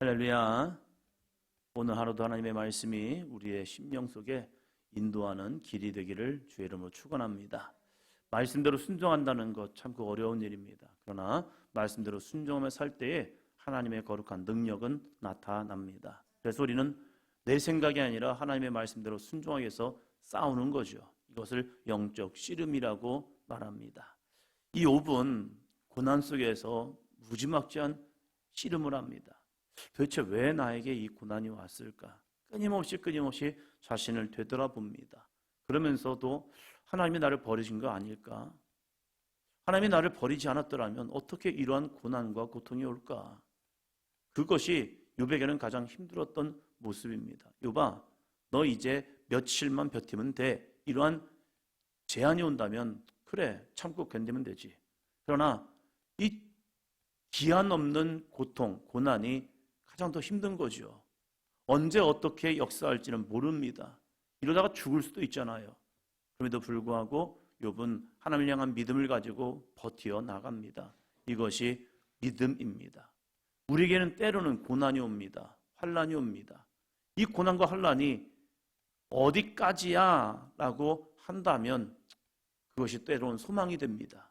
할렐루야. 오늘 하루도 하나님의 말씀이 우리의 심령 속에 인도하는 길이 되기를 주의 이름으로 축원합니다. 말씀대로 순종한다는 것 참 어려운 일입니다. 그러나 말씀대로 순종하며 살 때에 하나님의 거룩한 능력은 나타납니다. 그래서 우리는 내 생각이 아니라 하나님의 말씀대로 순종하기 위해서 싸우는 거죠. 이것을 영적 씨름이라고 말합니다. 이 욥은 고난 속에서 무지막지한 씨름을 합니다. 도대체 왜 나에게 이 고난이 왔을까? 끊임없이 자신을 되돌아봅니다. 그러면서도 하나님이 나를 버리신 거 아닐까? 하나님이 나를 버리지 않았더라면 어떻게 이러한 고난과 고통이 올까? 그것이 욥에게는 가장 힘들었던 모습입니다. 욥아, 너 이제 며칠만 버티면 돼. 이러한 제한이 온다면 그래, 참고 견디면 되지. 그러나 이 기한 없는 고통, 고난이 가장 더 힘든 거죠. 언제 어떻게 역사할지는 모릅니다. 이러다가 죽을 수도 있잖아요. 그럼에도 불구하고 욥은 하나님을 향한 믿음을 가지고 버티어 나갑니다. 이것이 믿음입니다. 우리에게는 때로는 고난이 옵니다. 환난이 옵니다. 이 고난과 환난이 어디까지야? 라고 한다면 그것이 때로는 소망이 됩니다.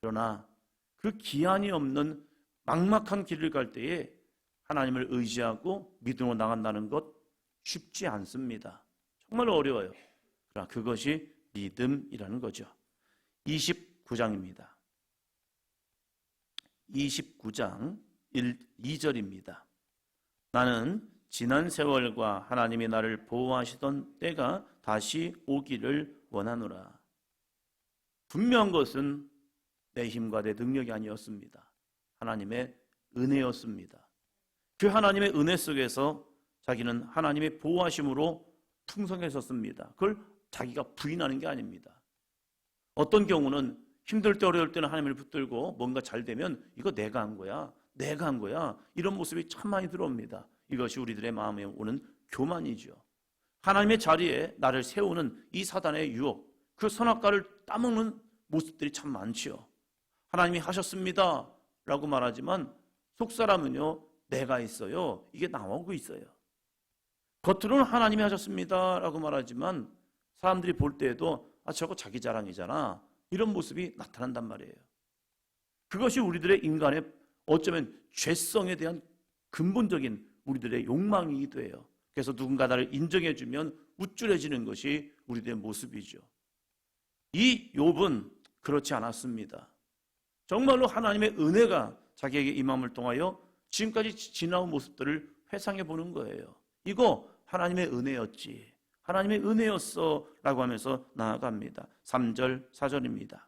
그러나 그 기한이 없는 막막한 길을 갈 때에 하나님을 의지하고 믿음으로 나간다는 것 쉽지 않습니다. 정말 어려워요. 그러나 그것이 믿음이라는 거죠. 29장입니다. 29장 2절입니다. 나는 지난 세월과 하나님이 나를 보호하시던 때가 다시 오기를 원하노라. 분명한 것은 내 힘과 내 능력이 아니었습니다. 하나님의 은혜였습니다. 그 하나님의 은혜 속에서 자기는 하나님의 보호하심으로 풍성했었습니다. 그걸 자기가 부인하는 게 아닙니다. 어떤 경우는 힘들 때 어려울 때는 하나님을 붙들고 뭔가 잘 되면 이거 내가 한 거야. 내가 한 거야. 이런 모습이 참 많이 들어옵니다. 이것이 우리들의 마음에 오는 교만이죠. 하나님의 자리에 나를 세우는 이 사단의 유혹, 그 선악과를 따먹는 모습들이 참 많지요. 하나님이 하셨습니다 라고 말하지만 속사람은요, 내가 있어요. 이게 나오고 있어요. 겉으로는 하나님이 하셨습니다 라고 말하지만 사람들이 볼 때에도 저거 자기 자랑이잖아. 이런 모습이 나타난단 말이에요. 그것이 우리들의 인간의 어쩌면 죄성에 대한 근본적인 우리들의 욕망이기도 해요. 그래서 누군가 나를 인정해주면 우쭐해지는 것이 우리들의 모습이죠. 이 욥은 그렇지 않았습니다. 정말로 하나님의 은혜가 자기에게 임함을 통하여 지금까지 지나온 모습들을 회상해 보는 거예요. 이거 하나님의 은혜였지. 하나님의 은혜였어 라고 하면서 나아갑니다. 3절 4절입니다.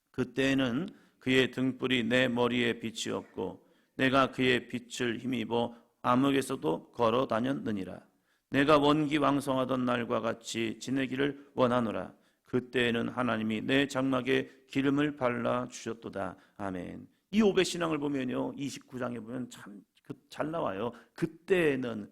그때는 그의 등불이 내 머리에 빛이었고 내가 그의 빛을 힘입어 암흑에서도 걸어 다녔느니라. 내가 원기왕성하던 날과 같이 지내기를 원하노라. 그때에는 하나님이 내 장막에 기름을 발라 주셨도다. 아멘. 이 욥의 신앙을 보면요, 29장에 보면 참 잘 나와요. 그때는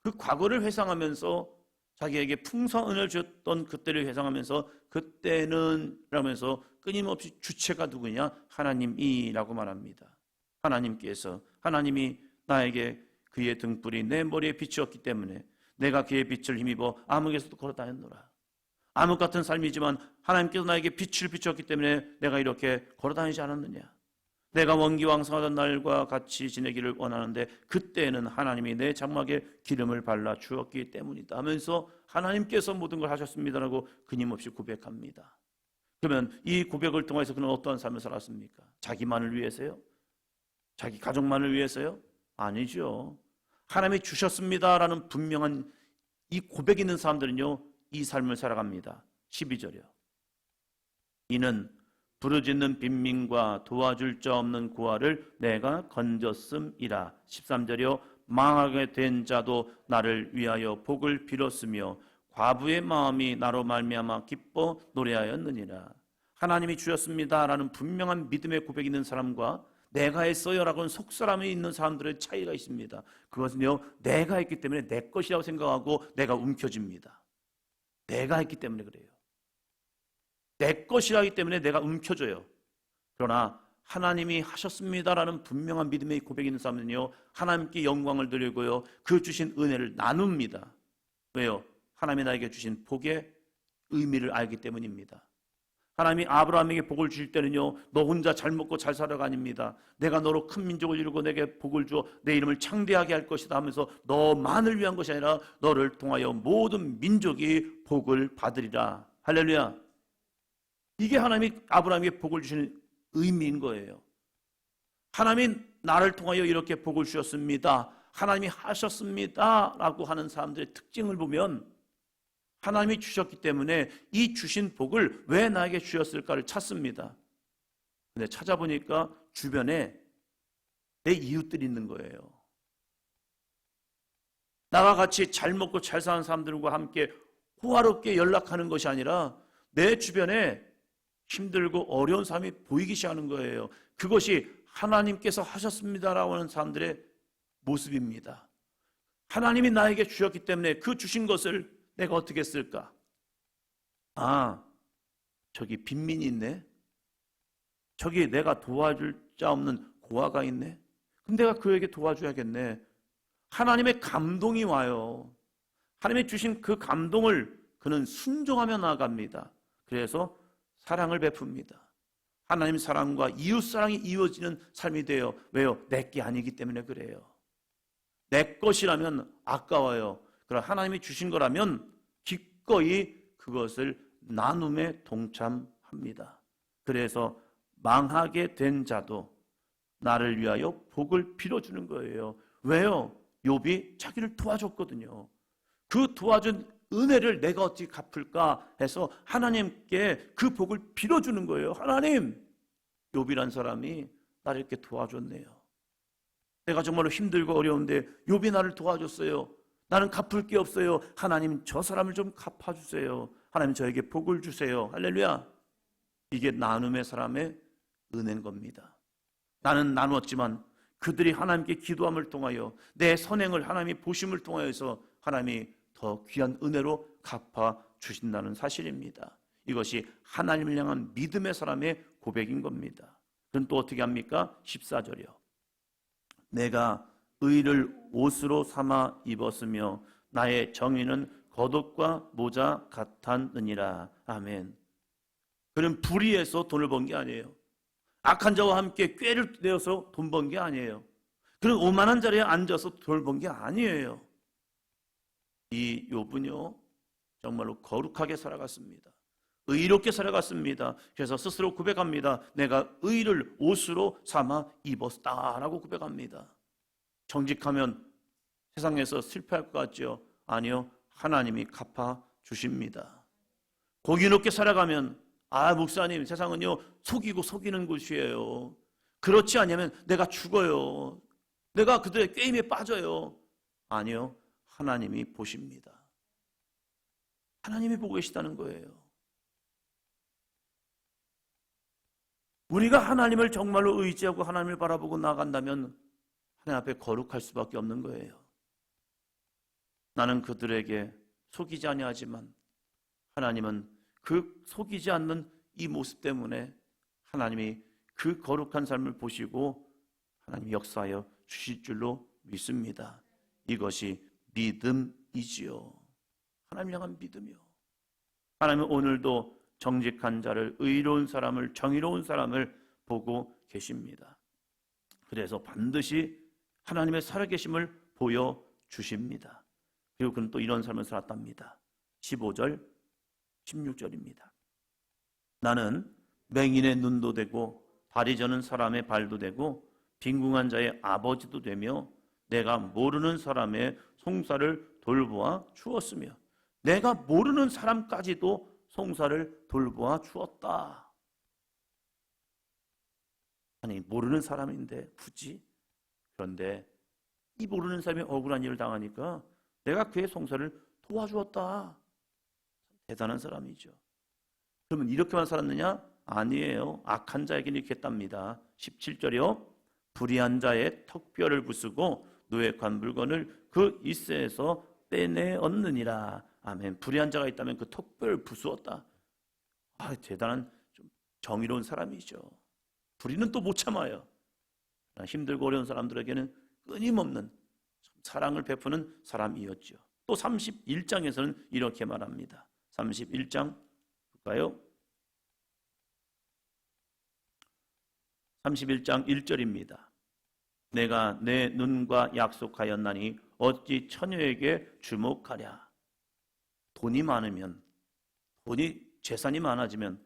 그 과거를 회상하면서 자기에게 풍성한 은혜를 주셨던 그때를 회상하면서 그때는 라면서 끊임없이 주체가 누구냐? 하나님이라고 말합니다. 하나님이 나에게 그의 등불이 내 머리에 빛이었기 때문에 내가 그의 빛을 힘입어 암흑에서도 걸어 다녔노라. 암흑 같은 삶이지만 하나님께서 나에게 빛을 비추었기 때문에 내가 이렇게 걸어 다니지 않았느냐. 내가 원기왕성하던 날과 같이 지내기를 원하는데 그때는 하나님이 내 장막에 기름을 발라 주었기 때문이다 하면서 하나님께서 모든 걸 하셨습니다라고 끊임없이 고백합니다. 그러면 이 고백을 통해서 그는 어떠한 삶을 살았습니까? 자기만을 위해서요? 자기 가족만을 위해서요? 아니죠. 하나님이 주셨습니다라는 분명한 이 고백이 있는 사람들은요, 이 삶을 살아갑니다. 12절이요. 이는 부르짖는 빈민과 도와줄 자 없는 고아를 내가 건졌음이라. 13절이요. 망하게 된 자도 나를 위하여 복을 빌었으며 과부의 마음이 나로 말미암아 기뻐 노래하였느니라. 하나님이 주셨습니다라는 분명한 믿음의 고백이 있는 사람과 내가 했어요라고는 속사람이 있는 사람들의 차이가 있습니다. 그것은요, 내가 했기 때문에 내 것이라고 생각하고 내가 움켜집니다. 내가 했기 때문에 그래요. 내 것이라기 때문에 내가 움켜줘요. 그러나 하나님이 하셨습니다라는 분명한 믿음의 고백이 있는 사람은요, 하나님께 영광을 드리고요, 그 주신 은혜를 나눕니다. 왜요? 하나님이 나에게 주신 복의 의미를 알기 때문입니다. 하나님이 아브라함에게 복을 주실 때는요, 너 혼자 잘 먹고 잘 살아가 아닙니다. 내가 너로 큰 민족을 이루고 내게 복을 주어 내 이름을 창대하게 할 것이다 하면서 너만을 위한 것이 아니라 너를 통하여 모든 민족이 복을 받으리라. 할렐루야. 이게 하나님이 아브라함에게 복을 주시는 의미인 거예요. 하나님이 나를 통하여 이렇게 복을 주셨습니다, 하나님이 하셨습니다 라고 하는 사람들의 특징을 보면 하나님이 주셨기 때문에 이 주신 복을 왜 나에게 주셨을까를 찾습니다. 근데 찾아보니까 주변에 내 이웃들이 있는 거예요. 나와 같이 잘 먹고 잘 사는 사람들과 함께 호화롭게 연락하는 것이 아니라 내 주변에 힘들고 어려운 사람이 보이기 시작하는 거예요. 그것이 하나님께서 하셨습니다라고 하는 사람들의 모습입니다. 하나님이 나에게 주셨기 때문에 그 주신 것을 내가 어떻게 쓸까? 아, 저기 빈민이 있네. 저기 내가 도와줄 자 없는 고아가 있네. 그럼 내가 그에게 도와줘야겠네. 하나님의 감동이 와요. 하나님이 주신 그 감동을 그는 순종하며 나아갑니다. 그래서 사랑을 베풉니다. 하나님 사랑과 이웃 사랑이 이어지는 삶이 돼요. 왜요? 내게 아니기 때문에 그래요. 내 것이라면 아까워요. 그러나 하나님이 주신 거라면 기꺼이 그것을 나눔에 동참합니다. 그래서 망하게 된 자도 나를 위하여 복을 빌어주는 거예요. 왜요? 욥이 자기를 도와줬거든요. 그 도와준 은혜를 내가 어떻게 갚을까 해서 하나님께 그 복을 빌어주는 거예요. 하나님, 욥이란 사람이 나를 이렇게 도와줬네요. 내가 정말로 힘들고 어려운데 욥이 나를 도와줬어요. 나는 갚을 게 없어요. 하나님, 저 사람을 좀 갚아주세요. 하나님, 저에게 복을 주세요. 할렐루야. 이게 나눔의 사람의 은혜인 겁니다. 나는 나누었지만 그들이 하나님께 기도함을 통하여 내 선행을 하나님이 보심을 통하여서 하나님이 더 귀한 은혜로 갚아주신다는 사실입니다. 이것이 하나님을 향한 믿음의 사람의 고백인 겁니다. 그럼 또 어떻게 합니까? 14절이요. 내가 의를 옷으로 삼아 입었으며 나의 정의는 겉옷과 모자 같았느니라. 아멘. 그는 불의해서 돈을 번 게 아니에요. 악한 자와 함께 꾀를 내어서 돈 번 게 아니에요. 그는 오만한 자리에 앉아서 돈을 번 게 아니에요. 이 욥은요, 정말로 거룩하게 살아갔습니다. 의롭게 살아갔습니다. 그래서 스스로 고백합니다. 내가 의를 옷으로 삼아 입었다라고 고백합니다. 정직하면 세상에서 실패할 것 같죠? 아니요, 하나님이 갚아 주십니다. 고기롭게 살아가면 목사님, 세상은요 속이고 속이는 곳이에요. 그렇지 않으면 내가 죽어요. 내가 그들의 게임에 빠져요. 아니요, 하나님이 보십니다. 하나님이 보고 계시다는 거예요. 우리가 하나님을 정말로 의지하고 하나님을 바라보고 나아간다면 하나님 앞에 거룩할 수밖에 없는 거예요. 나는 그들에게 속이지 아니하지만 하나님은 그 속이지 않는 이 모습 때문에 하나님이 그 거룩한 삶을 보시고 하나님이 역사하여 주실 줄로 믿습니다. 이것이 믿음이지요. 하나님 향한 믿음이요. 하나님은 오늘도 정직한 자를, 의로운 사람을, 정의로운 사람을 보고 계십니다. 그래서 반드시 하나님의 살아계심을 보여주십니다. 그리고 그는 또 이런 삶을 살았답니다. 15절, 16절입니다. 나는 맹인의 눈도 되고 다리 저는 사람의 발도 되고 빈궁한 자의 아버지도 되며 내가 모르는 사람의 송사를 돌보아 주었으며 내가 모르는 사람까지도 송사를 돌보아 주었다. 아니, 모르는 사람인데 굳이? 그런데 이 모르는 사람이 억울한 일을 당하니까 내가 그의 송사를 도와주었다. 대단한 사람이죠. 그러면 이렇게만 살았느냐? 아니에요. 악한 자에게는 이렇게 했답니다. 17절이요. 불의한 자의 턱뼈를 부수고 노획한 물건을 그 이새에서 빼내었느니라. 아멘. 불의한 자가 있다면 그 턱뼈를 부수었다. 대단한 좀 정의로운 사람이죠. 불의는 또 못 참아요. 힘들고 어려운 사람들에게는 끊임없는 사랑을 베푸는 사람이었죠. 또 31장에서는 이렇게 말합니다. 31장 볼까요? 31장 1절입니다. 내가 내 눈과 약속하였나니 어찌 처녀에게 주목하랴. 돈이 많으면, 재산이 많아지면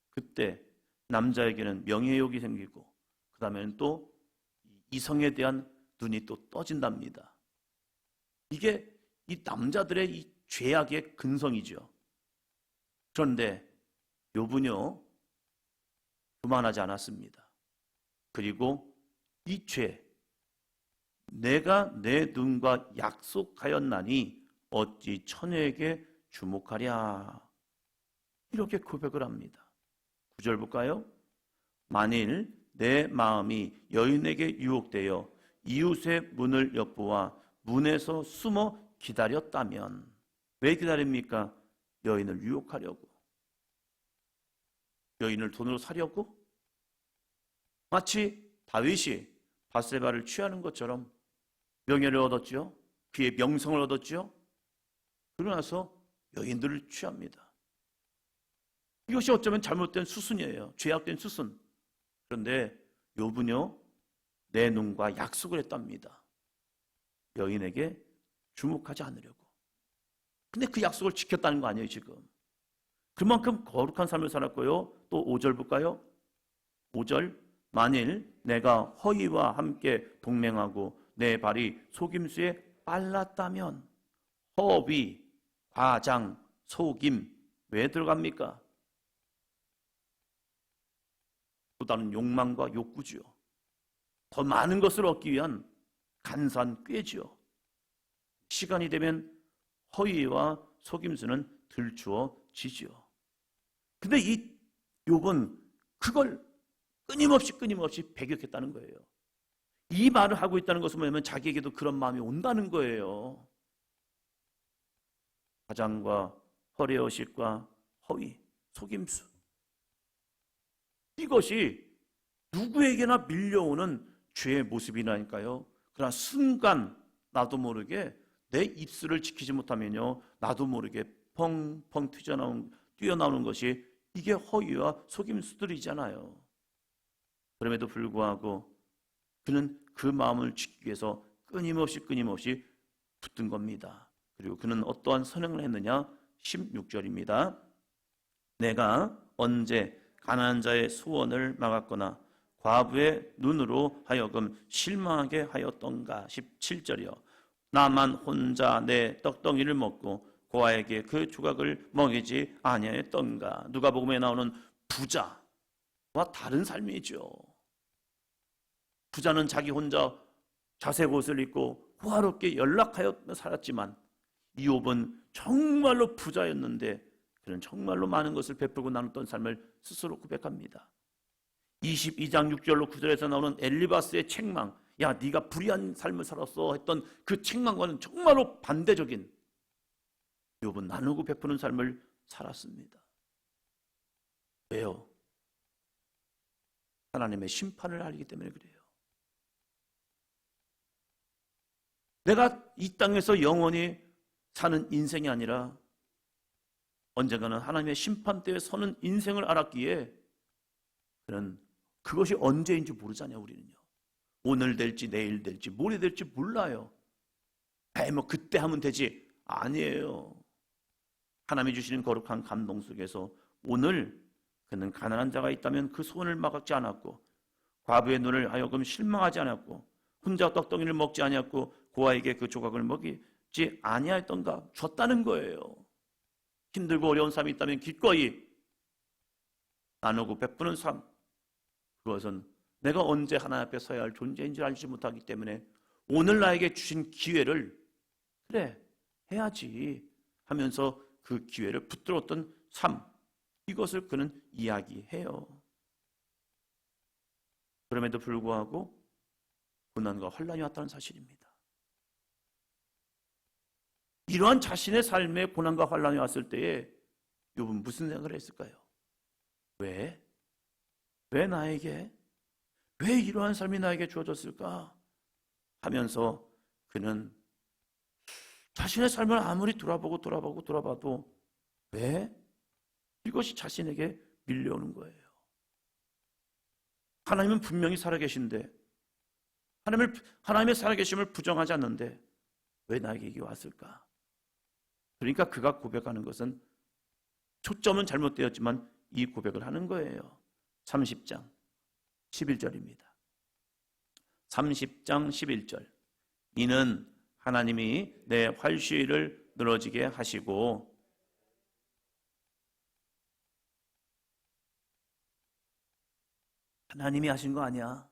그때 남자에게는 명예욕이 생기고 그 다음에는 또 이성에 대한 눈이 또 떠진답니다. 이게 이 남자들의 이 죄악의 근성이죠. 그런데 욥은요 그만하지 않았습니다. 그리고 이 죄, 내가 내 눈과 약속하였나니 어찌 처녀에게 주목하랴. 이렇게 고백을 합니다. 9절 볼까요? 만일 내 마음이 여인에게 유혹되어 이웃의 문을 엿보아 문에서 숨어 기다렸다면, 왜 기다립니까? 여인을 유혹하려고, 여인을 돈으로 사려고. 마치 다윗이 밧세바를 취하는 것처럼 명예를 얻었죠. 그의 명성을 얻었죠. 그러고 나서 여인들을 취합니다. 이것이 어쩌면 잘못된 수순이에요. 죄악된 수순. 그런데 욥은요 내 눈과 약속을 했답니다. 여인에게 주목하지 않으려고. 근데 그 약속을 지켰다는 거 아니에요 지금. 그만큼 거룩한 삶을 살았고요. 또 5절 볼까요? 5절, 만일 내가 허위와 함께 동맹하고 내 발이 속임수에 빨랐다면. 허위, 과장, 속임 왜 들어갑니까? 또 다른 욕망과 욕구지요. 더 많은 것을 얻기 위한 간사한 꾀지요. 시간이 되면 허위와 속임수는 들추어지지요. 근데 이 욥은 그걸 끊임없이 배격했다는 거예요. 이 말을 하고 있다는 것은 뭐냐면 자기에게도 그런 마음이 온다는 거예요. 가장과 허례허식과 허위, 속임수, 이것이 누구에게나 밀려오는 죄의 모습이라니까요. 그러나 순간 나도 모르게 내 입술을 지키지 못하면요 나도 모르게 펑펑 뛰어나오는 것이 이게 허위와 속임수들이잖아요. 그럼에도 불구하고 그는 그 마음을 지키기 위해서 끊임없이 붙든 겁니다. 그리고 그는 어떠한 선행을 했느냐? 16절입니다. 내가 언제 가난한 자의 소원을 막았거나 과부의 눈으로 하여금 실망하게 하였던가. 17절이요. 나만 혼자 내 떡덩이를 먹고 고아에게 그 조각을 먹이지 아니하였던가. 누가복음에 나오는 부자와 다른 삶이죠. 부자는 자기 혼자 자색 옷을 입고 호화롭게 연락하여 살았지만 이 욥은 정말로 부자였는데 그는 정말로 많은 것을 베풀고 나눴던 삶을 스스로 고백합니다. 22장 6절로 9절에서 나오는 엘리바스의 책망, 야 네가 불의한 삶을 살았어 했던 그 책망과는 정말로 반대적인 욥은 나누고 베푸는 삶을 살았습니다. 왜요? 하나님의 심판을 알기 때문에 그래요. 내가 이 땅에서 영원히 사는 인생이 아니라 언젠가는 하나님의 심판대에 서는 인생을 알았기에 그는 그것이 언제인지 모르잖아요. 우리는요. 오늘 될지 내일 될지 모레 될지 몰라요. 뭐 그때 하면 되지. 아니에요. 하나님이 주시는 거룩한 감동 속에서 오늘 그는 가난한 자가 있다면 그 소원을 막지 않았고 과부의 눈을 하여금 실망하지 않았고 혼자 떡덩이를 먹지 아니했고 고아에게 그 조각을 먹이지 아니하였던가. 줬다는 거예요. 힘들고 어려운 삶이 있다면 기꺼이 나누고 베푸는 삶, 그것은 내가 언제 하나님 앞에 서야 할 존재인지 알지 못하기 때문에 오늘 나에게 주신 기회를 그래 해야지 하면서 그 기회를 붙들었던 삶, 이것을 그는 이야기해요. 그럼에도 불구하고 고난과 환난이 왔다는 사실입니다. 이러한 자신의 삶에 고난과 환난이 왔을 때에 욥은 무슨 생각을 했을까요? 왜 나에게 왜 이러한 삶이 나에게 주어졌을까 하면서 그는 자신의 삶을 아무리 돌아봐도 왜 이것이 자신에게 밀려오는 거예요. 하나님은 분명히 살아계신데, 하나님의 살아계심을 부정하지 않는데 왜 나에게 이게 왔을까? 그러니까 그가 고백하는 것은, 초점은 잘못되었지만 이 고백을 하는 거예요. 30장 11절입니다. 30장 11절. 이는 하나님이 내 활시위를 늘어지게 하시고, 하나님이 하신 거 아니야?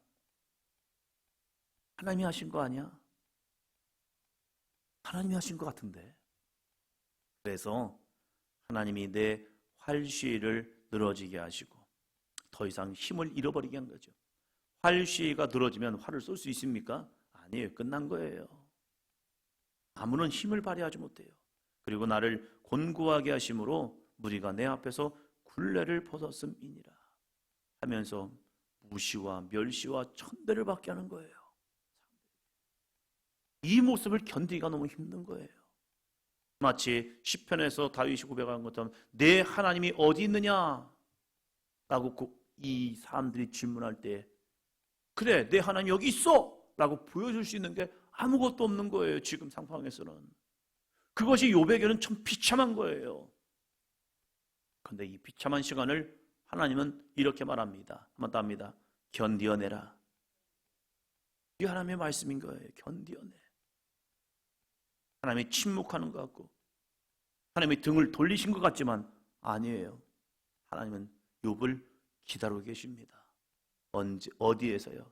하나님이 하신 거 아니야? 하나님이 하신 것 같은데. 그래서 하나님이 내 활시위를 늘어지게 하시고 더 이상 힘을 잃어버리게 한 거죠. 활시위가 늘어지면 활을 쏠 수 있습니까? 아니에요. 끝난 거예요. 아무런 힘을 발휘하지 못해요. 그리고 나를 곤고하게 하심으로 무리가 내 앞에서 굴레를 벗었음이니라 하면서 무시와 멸시와 천대를 받게 하는 거예요. 이 모습을 견디기가 너무 힘든 거예요. 마치 시편에서 다윗이 고백한 것처럼 내 하나님이 어디 있느냐 라고 이 사람들이 질문할 때, 그래 내 하나님 여기 있어 라고 보여줄 수 있는 게 아무것도 없는 거예요. 지금 상황에서는. 그것이 욥에게는 참 비참한 거예요. 그런데 이 비참한 시간을 하나님은 이렇게 말합니다. 한번 더 합니다. 견디어내라. 이 하나님의 말씀인 거예요. 견디어내. 하나님이 침묵하는 것 같고 하나님이 등을 돌리신 것 같지만 아니에요. 하나님은 욥을 기다리고 계십니다. 어디에서요?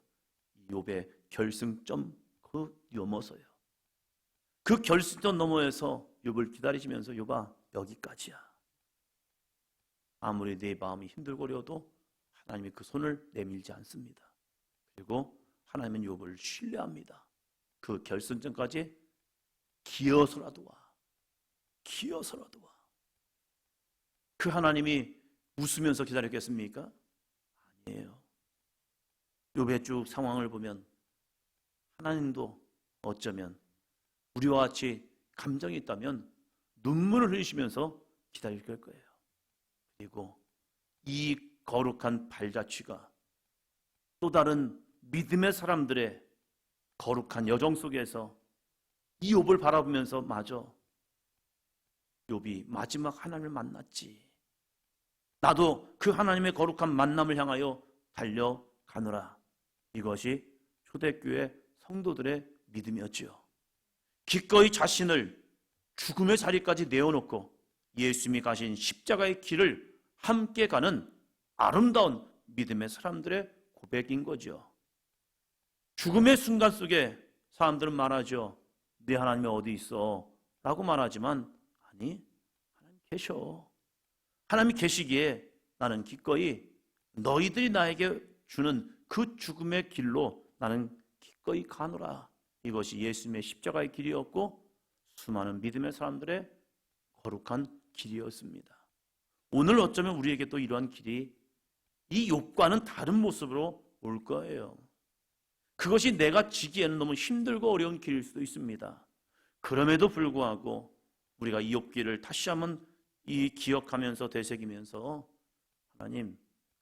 욥의 결승점 그 넘어서요. 그 결승점 너머에서 욥을 기다리시면서 욥아 여기까지야. 아무리 내 마음이 힘들고 어려워도 하나님이 그 손을 내밀지 않습니다. 그리고 하나님은 욥을 신뢰합니다. 그 결승점까지 기어서라도 와. 기어서라도 와. 그 하나님이 웃으면서 기다렸겠습니까? 아니에요. 욥의 쭉 상황을 보면 하나님도 어쩌면 우리와 같이 감정이 있다면 눈물을 흘리시면서 기다릴 거예요. 그리고 이 거룩한 발자취가 또 다른 믿음의 사람들의 거룩한 여정 속에서 이 욥을 바라보면서 맞아, 욥이 마지막 하나님을 만났지. 나도 그 하나님의 거룩한 만남을 향하여 달려가노라. 이것이 초대교회 성도들의 믿음이었지요. 기꺼이 자신을 죽음의 자리까지 내어놓고 예수님이 가신 십자가의 길을 함께 가는 아름다운 믿음의 사람들의 고백인 거죠. 죽음의 순간 속에 사람들은 말하죠. 네 하나님이 어디 있어? 라고 말하지만 아니, 하나님 계셔. 하나님이 계시기에 나는 기꺼이 너희들이 나에게 주는 그 죽음의 길로 나는 기꺼이 가노라. 이것이 예수님의 십자가의 길이었고 수많은 믿음의 사람들의 거룩한 길이었습니다. 오늘 어쩌면 우리에게 또 이러한 길이 이 욥과는 다른 모습으로 올 거예요. 그것이 내가 지기에는 너무 힘들고 어려운 길일 수도 있습니다. 그럼에도 불구하고 우리가 이 욥기를 다시 한번 기억하면서 되새기면서 하나님,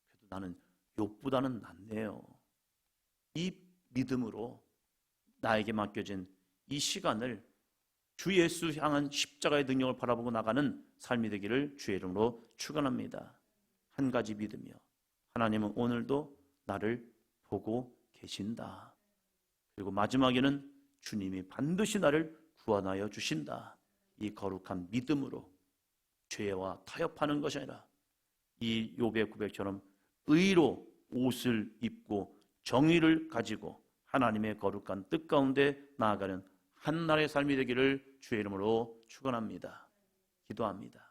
그래도 나는 욥보다는 낫네요. 이 믿음으로 나에게 맡겨진 이 시간을 주 예수 향한 십자가의 능력을 바라보고 나가는 삶이 되기를 주의 이름으로 축원합니다. 한 가지 믿으며 하나님은 오늘도 나를 보고 계신다. 그리고 마지막에는 주님이 반드시 나를 구원하여 주신다. 이 거룩한 믿음으로 죄와 타협하는 것이 아니라 이 욥의 고백처럼 의로 옷을 입고 정의를 가지고 하나님의 거룩한 뜻 가운데 나아가는 한나라의 삶이 되기를 주의 이름으로 축원합니다. 기도합니다.